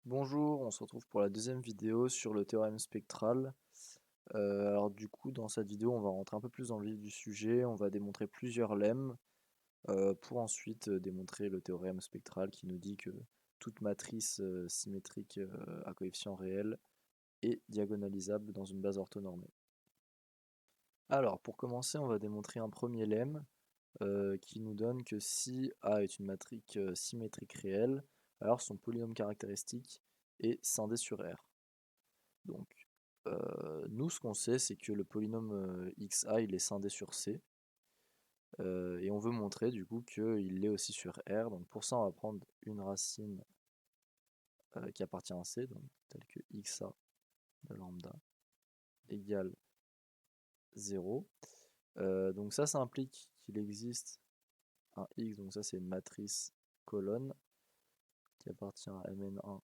Bonjour, on se retrouve pour la deuxième vidéo sur le théorème spectral. Alors du coup, dans cette vidéo, on va rentrer un peu plus dans le vif du sujet, on va démontrer plusieurs lemmes pour ensuite démontrer le théorème spectral qui nous dit que toute matrice symétrique à coefficient réel est diagonalisable dans une base orthonormée. Alors pour commencer, on va démontrer un premier lemme qui nous donne que si A est une matrice symétrique réelle, alors son polynôme caractéristique est scindé sur R. Donc, nous, ce qu'on sait, c'est que le polynôme xa, il est scindé sur C. Et on veut montrer du coup qu'il l'est aussi sur R. Donc pour ça, on va prendre une racine qui appartient à C, donc telle que xa de lambda égale 0. Donc ça implique qu'il existe un x, donc ça c'est une matrice colonne qui appartient à Mn1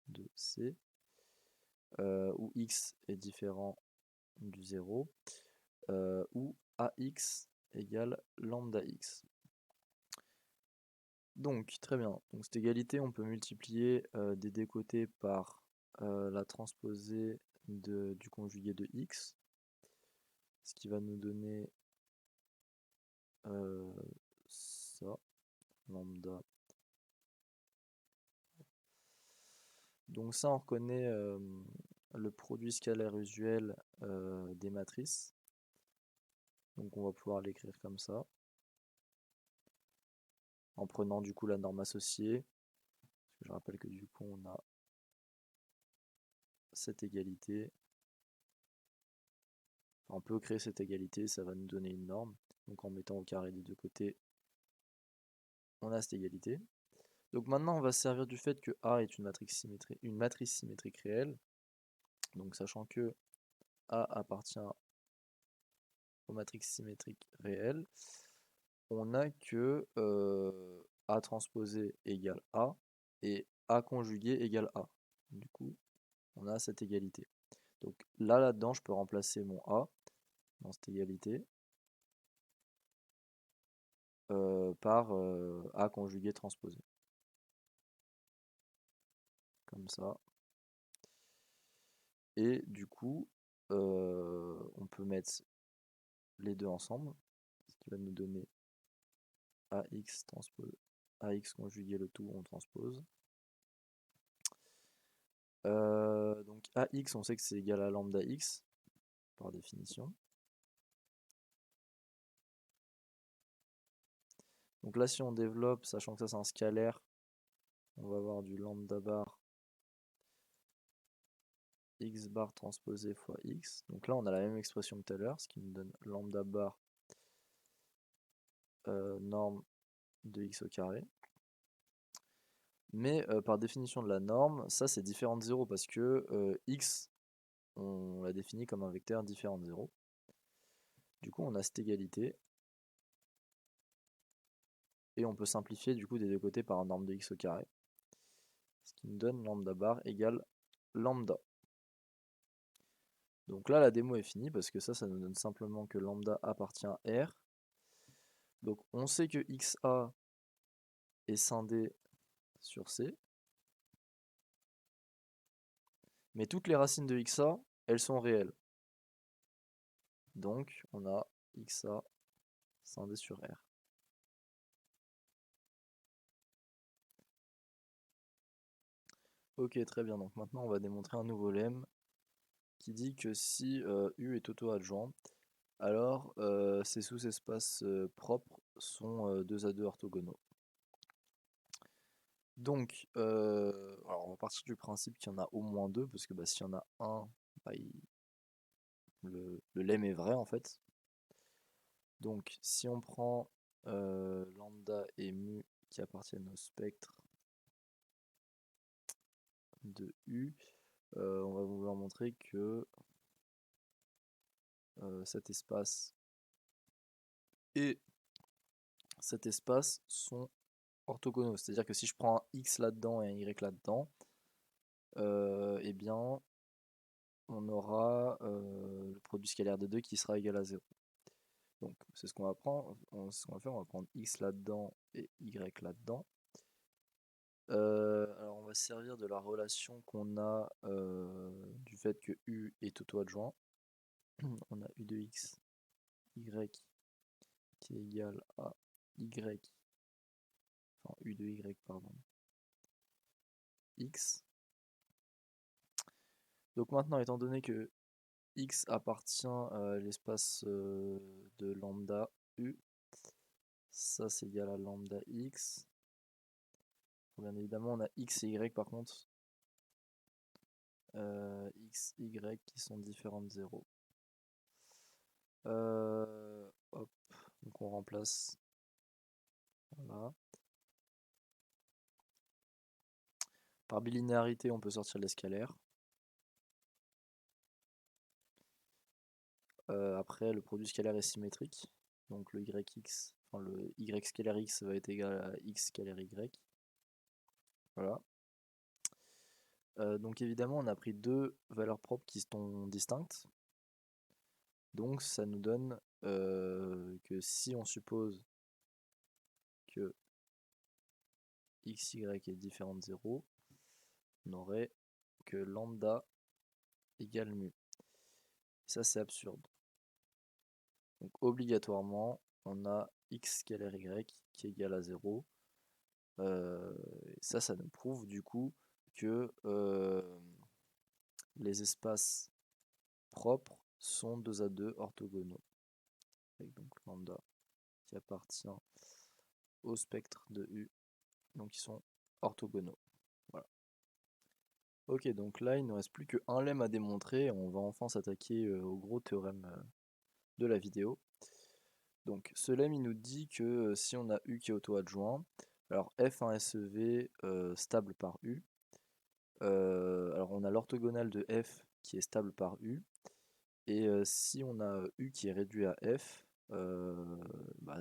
de C, où x est différent du 0, où ax égale lambda x. Donc, très bien. Donc, cette égalité, on peut multiplier des deux côtés par la transposée du conjugué de x, ce qui va nous donner ça, lambda. Donc ça, on reconnaît le produit scalaire usuel des matrices. Donc on va pouvoir l'écrire comme ça, en prenant du coup la norme associée. Je rappelle que du coup, on a cette égalité. On peut créer cette égalité, ça va nous donner une norme. Donc en mettant au carré des deux côtés, on a cette égalité. Donc maintenant, on va se servir du fait que A est une matrice symétrique réelle. Donc sachant que A appartient aux matrices symétriques réelles, on a que A transposé égale A et A conjugué égale A. Du coup, on a cette égalité. Donc là-dedans, je peux remplacer mon A dans cette égalité par A conjugué transposé. Comme ça. Et du coup, on peut mettre les deux ensemble, ce qui va nous donner AX transpose, AX conjugué le tout, on transpose. Donc AX, on sait que c'est égal à lambda X, par définition. Donc là, si on développe, sachant que ça c'est un scalaire, on va avoir du lambda bar x bar transposé fois x. Donc là, on a la même expression que tout à l'heure, ce qui nous donne lambda bar norme de x au carré. Mais par définition de la norme, ça c'est différent de 0 parce que x, on l'a défini comme un vecteur différent de 0. Du coup, on a cette égalité. Et on peut simplifier du coup des deux côtés par un norme de x au carré. Ce qui nous donne lambda bar égale lambda. Donc là, la démo est finie parce que ça nous donne simplement que lambda appartient à R. Donc on sait que xa est scindé sur C. Mais toutes les racines de xa, elles sont réelles. Donc on a xa scindé sur R. Ok, très bien. Donc maintenant, on va démontrer un nouveau lemme qui dit que si U est auto-adjoint, alors ces sous-espaces propres sont 2 à 2 orthogonaux. Donc, alors on va partir du principe qu'il y en a au moins deux, parce que bah, s'il y en a un, bah, le lemme est vrai en fait. Donc si on prend lambda et mu qui appartiennent au spectre de U, on va vouloir montrer que cet espace et cet espace sont orthogonaux. C'est-à-dire que si je prends un x là-dedans et un y là-dedans, eh bien on aura le produit scalaire des deux qui sera égal à 0. Donc c'est ce qu'on va prendre, ce qu'on va faire, on va prendre x là-dedans et y là-dedans. Alors on va va se servir de la relation qu'on a du fait que U est auto-adjoint. On a U de X, Y qui est égal à Y, enfin U de Y, pardon, X. Donc maintenant, étant donné que X appartient à l'espace de lambda U, ça c'est égal à lambda X. Bien évidemment, on a X et Y par contre. X, Y qui sont différents de 0. Hop, donc on remplace. Voilà. Par bilinéarité, on peut sortir les scalaires. Après, le produit scalaire est symétrique. Donc le YX, enfin le Y scalaire X va être égal à X scalaire Y. Voilà. Donc évidemment, on a pris deux valeurs propres qui sont distinctes. Donc ça nous donne que si on suppose que XY est différent de 0, on aurait que lambda égale mu. Ça c'est absurde. Donc obligatoirement, on a x scalaire y qui est égal à 0. Ça nous prouve du coup que les espaces propres sont 2 à 2 orthogonaux. Avec donc lambda qui appartient au spectre de U, donc ils sont orthogonaux. Voilà. Ok, donc là il ne reste plus qu'un lemme à démontrer, on va enfin s'attaquer au gros théorème de la vidéo. Donc ce lemme il nous dit que si on a U qui est auto-adjoint, alors F1 SEV stable par U, alors on a l'orthogonale de F qui est stable par U, et si on a U qui est réduit à F,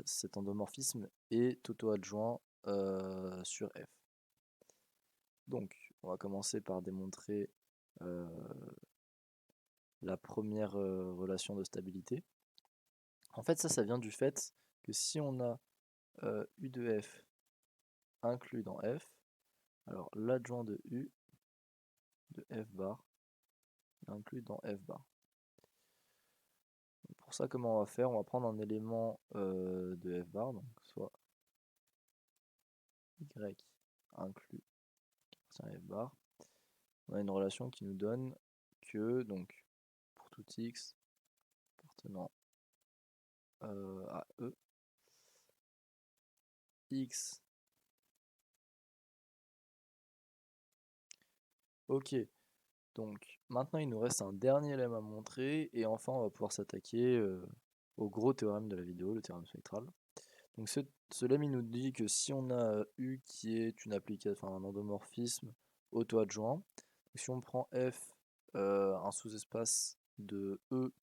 cet endomorphisme est auto-adjoint sur F. Donc on va commencer par démontrer la première relation de stabilité. En fait ça vient du fait que si on a U de F inclus dans F, alors l'adjoint de U de F bar est inclus dans F bar. Donc pour ça, comment on va faire? On va prendre un élément de F bar, donc soit Y inclus qui appartient à F bar. On a une relation qui nous donne que, donc, pour tout X appartenant à E, X. Ok, donc maintenant il nous reste un dernier lemme à montrer et enfin on va pouvoir s'attaquer au gros théorème de la vidéo, le théorème spectral. Donc ce lemme il nous dit que si on a U qui est une application, enfin un endomorphisme auto-adjoint, si on prend F, un sous-espace de E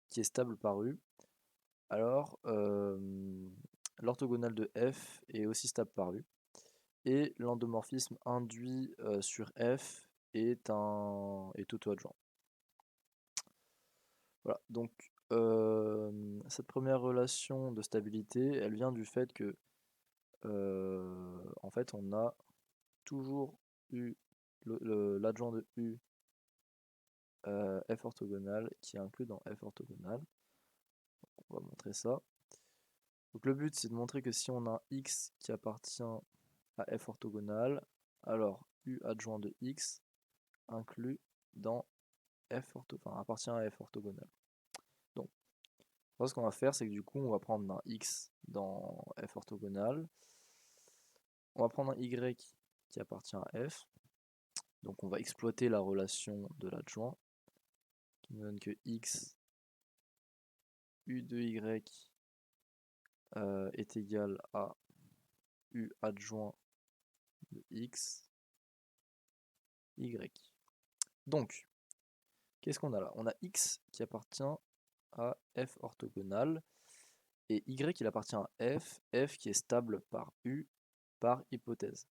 qui est stable par U, alors l'orthogonale de F est aussi stable par U. Et l'endomorphisme induit sur F est auto-adjoint. Voilà, donc cette première relation de stabilité, elle vient du fait que en fait on a toujours eu l'adjoint de U F orthogonal qui est inclus dans F orthogonal. On va montrer ça. Donc le but c'est de montrer que si on a un X qui appartient à F orthogonal, alors U adjoint de X inclus dans appartient à F orthogonal. Donc ce qu'on va faire c'est que du coup on va prendre un X dans F orthogonal, on va prendre un Y qui appartient à F, donc on va exploiter la relation de l'adjoint qui nous donne que X U de Y est égal à U adjoint de X Y. Donc qu'est-ce qu'on a là? On a X qui appartient à F orthogonal et Y il appartient à F qui est stable par U par hypothèse.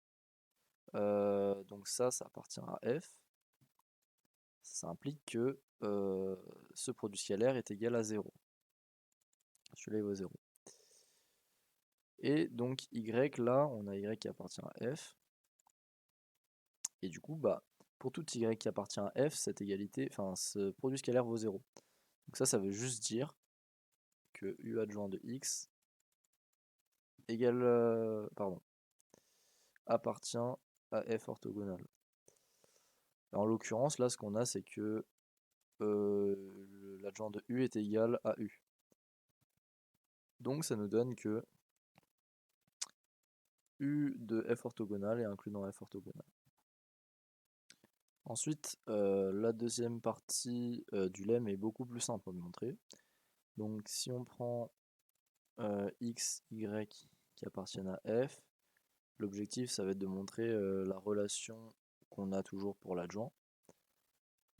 Donc ça appartient à F. Ça implique que ce produit scalaire est égal à 0. Celui-là il vaut 0. Et donc Y là, on a Y qui appartient à F. Et du coup, bah, pour tout y qui appartient à f, cette égalité, enfin ce produit scalaire vaut 0. Donc ça veut juste dire que u adjoint de x égale, appartient à f orthogonal. En l'occurrence, là, ce qu'on a, c'est que l'adjoint de u est égal à u. Donc ça nous donne que u de f orthogonal est inclus dans f orthogonal. Ensuite, la deuxième partie du lemme est beaucoup plus simple à montrer. Donc si on prend x, y qui appartiennent à f, l'objectif ça va être de montrer la relation qu'on a toujours pour l'adjoint.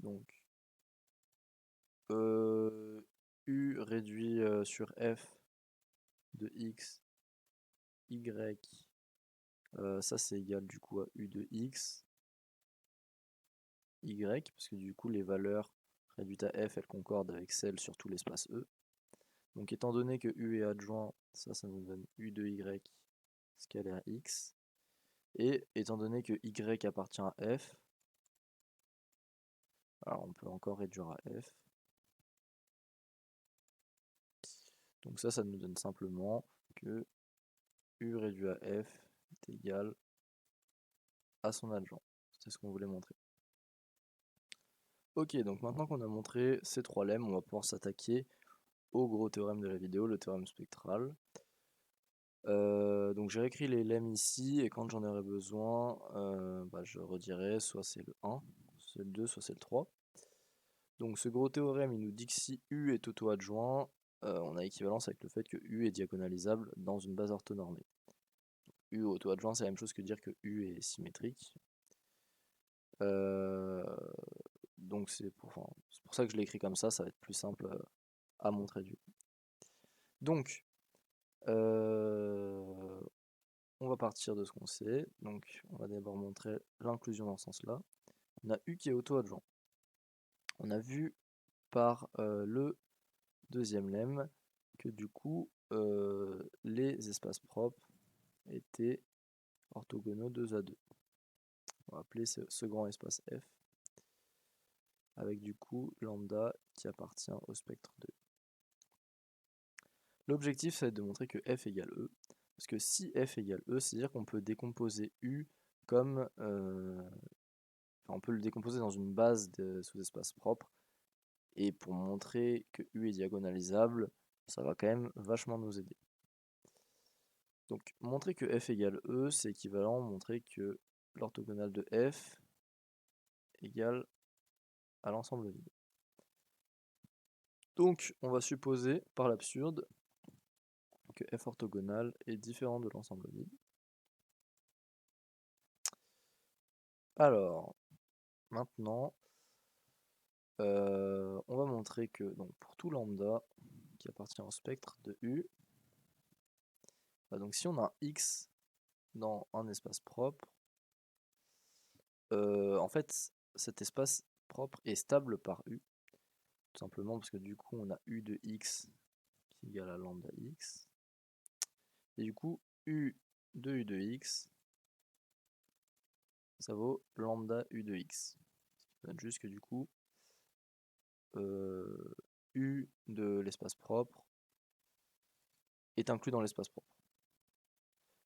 Donc u réduit sur f de x, y, ça c'est égal du coup à u de x, y, parce que du coup les valeurs réduites à f elles concordent avec celles sur tout l'espace E. Donc étant donné que u est adjoint, ça nous donne u de y scalaire x. Et étant donné que y appartient à f, alors on peut encore réduire à f. Donc ça nous donne simplement que u réduit à f est égal à son adjoint. C'est ce qu'on voulait montrer. Ok, donc maintenant qu'on a montré ces trois lemmes, on va pouvoir s'attaquer au gros théorème de la vidéo, le théorème spectral. Donc j'ai réécrit les lemmes ici, et quand j'en aurai besoin, je redirai soit c'est le 1, c'est le 2, soit c'est le 3. Donc ce gros théorème, il nous dit que si U est auto-adjoint, on a équivalence avec le fait que U est diagonalisable dans une base orthonormée. U auto-adjoint, c'est la même chose que dire que U est symétrique. Donc c'est pour ça que je l'ai écrit comme ça va être plus simple à montrer du coup. Donc, on va partir de ce qu'on sait. Donc on va d'abord montrer l'inclusion dans ce sens-là. On a U qui est auto-adjoint. On a vu par le deuxième lemme que du coup les espaces propres étaient orthogonaux 2 à 2. On va appeler ce grand espace F avec du coup lambda qui appartient au spectre de U. L'objectif ça va être de montrer que F égale E, parce que si F égale E, c'est-à-dire qu'on peut décomposer U comme on peut le décomposer dans une base de sous-espaces propres, et pour montrer que U est diagonalisable, ça va quand même vachement nous aider. Donc montrer que f égale E, c'est équivalent à montrer que l'orthogonale de f égale à l'ensemble vide. Donc on va supposer par l'absurde que f orthogonal est différent de l'ensemble vide. Alors, maintenant, on va montrer que donc, pour tout lambda qui appartient au spectre de U, donc si on a un x dans un espace propre, en fait cet espace propre est stable par U, tout simplement parce que du coup on a U de x qui est égal à lambda x, et du coup U de x ça vaut lambda U de x, ce qui donne juste que du coup U de l'espace propre est inclus dans l'espace propre.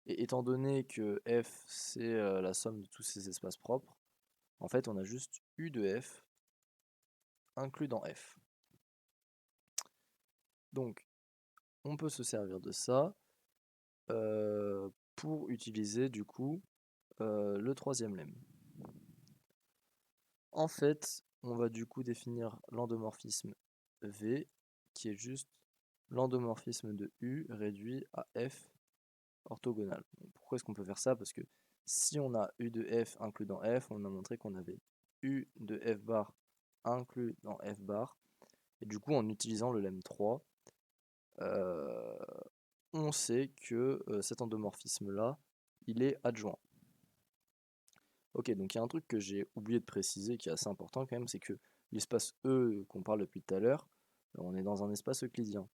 Et étant donné que f c'est la somme de tous ces espaces propres, en fait on a juste U de f inclus dans f. Donc on peut se servir de ça pour utiliser du coup le troisième lemme. En fait, on va du coup définir l'endomorphisme V, qui est juste l'endomorphisme de U réduit à F orthogonal. Pourquoi est-ce qu'on peut faire ça? Parce que si on a U de F inclus dans F, on a montré qu'on avait U de F bar inclus dans F bar. Et du coup, en utilisant le lemme 3, on sait que cet endomorphisme-là, il est adjoint. Ok, donc il y a un truc que j'ai oublié de préciser qui est assez important quand même, c'est que l'espace E qu'on parle depuis tout à l'heure, on est dans un espace euclidien.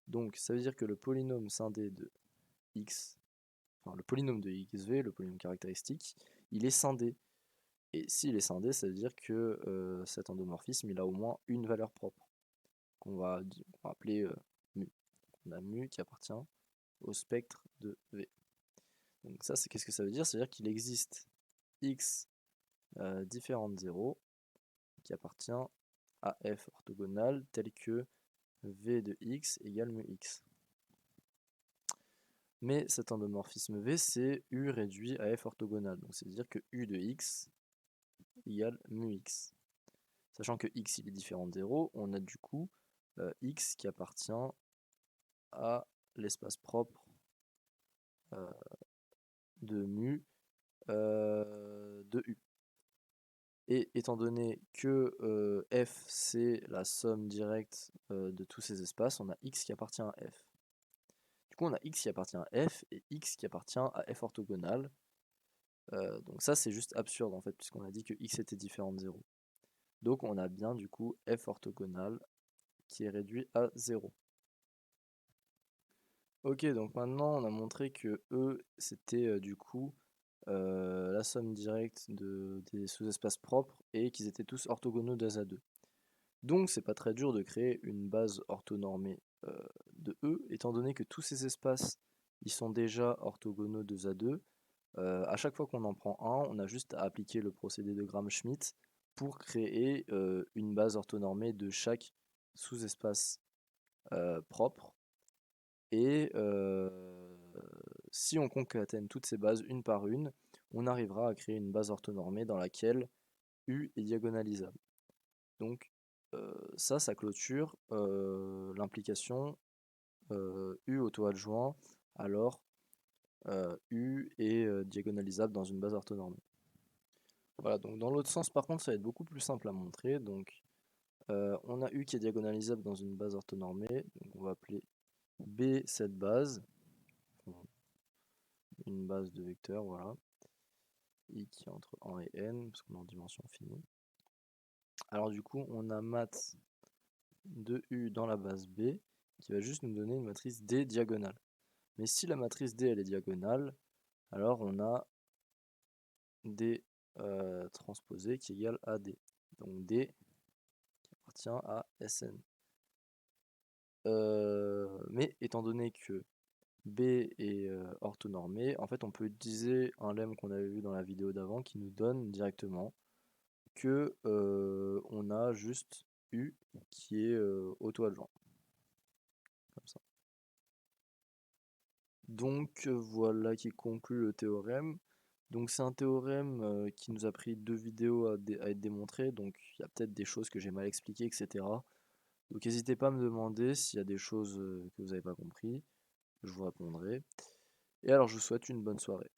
Donc ça veut dire que le polynôme scindé de x, enfin le polynôme de xv, le polynôme caractéristique, il est scindé. Et s'il est scindé, ça veut dire que cet endomorphisme, il a au moins une valeur propre, qu'on va appeler mu. On a mu qui appartient au spectre de V. Donc ça, qu'est-ce que ça veut dire? Ça veut dire qu'il existe x différentes zéros qui appartient à f orthogonal tel que v de x égale mu x. Mais cet endomorphisme V, c'est U réduit à F orthogonal. Donc c'est-à-dire que U de X égale mu X. Sachant que X il est différent de 0, on a du coup X qui appartient à l'espace propre de mu de U. Et étant donné que F c'est la somme directe de tous ces espaces, on a X qui appartient à F. Du coup on a X qui appartient à F et X qui appartient à F orthogonal. Donc ça c'est juste absurde en fait, puisqu'on a dit que X était différent de 0. Donc on a bien du coup F orthogonal qui est réduit à 0. Ok, donc maintenant on a montré que E c'était du coup la somme directe des sous-espaces propres et qu'ils étaient tous orthogonaux 2 à 2. Donc c'est pas très dur de créer une base orthonormée de E, étant donné que tous ces espaces ils sont déjà orthogonaux 2 à 2. À chaque fois qu'on en prend un, on a juste à appliquer le procédé de Gram-Schmidt pour créer une base orthonormée de chaque sous-espace propre. Et si on concatène toutes ces bases une par une, on arrivera à créer une base orthonormée dans laquelle U est diagonalisable. Donc ça clôture l'implication U auto-adjoint, alors U est diagonalisable dans une base orthonormée. Voilà, donc dans l'autre sens par contre ça va être beaucoup plus simple à montrer. Donc on a U qui est diagonalisable dans une base orthonormée, donc on va appeler B cette base, une base de vecteurs, voilà, I qui est entre 1 et n, parce qu'on est en dimension finie. Alors du coup on a mat de U dans la base B, qui va juste nous donner une matrice D diagonale. Mais si la matrice D elle est diagonale, alors on a D transposé qui égale à D. Donc D qui appartient à Sn. Mais étant donné que B est orthonormé, en fait on peut utiliser un lemme qu'on avait vu dans la vidéo d'avant qui nous donne directement que on a juste U qui est auto-adjoint. Comme ça. Donc voilà qui conclut le théorème. Donc c'est un théorème qui nous a pris 2 vidéos à être démontré, donc il y a peut-être des choses que j'ai mal expliquées, etc. Donc n'hésitez pas à me demander s'il y a des choses que vous n'avez pas compris, je vous répondrai. Et alors je vous souhaite une bonne soirée.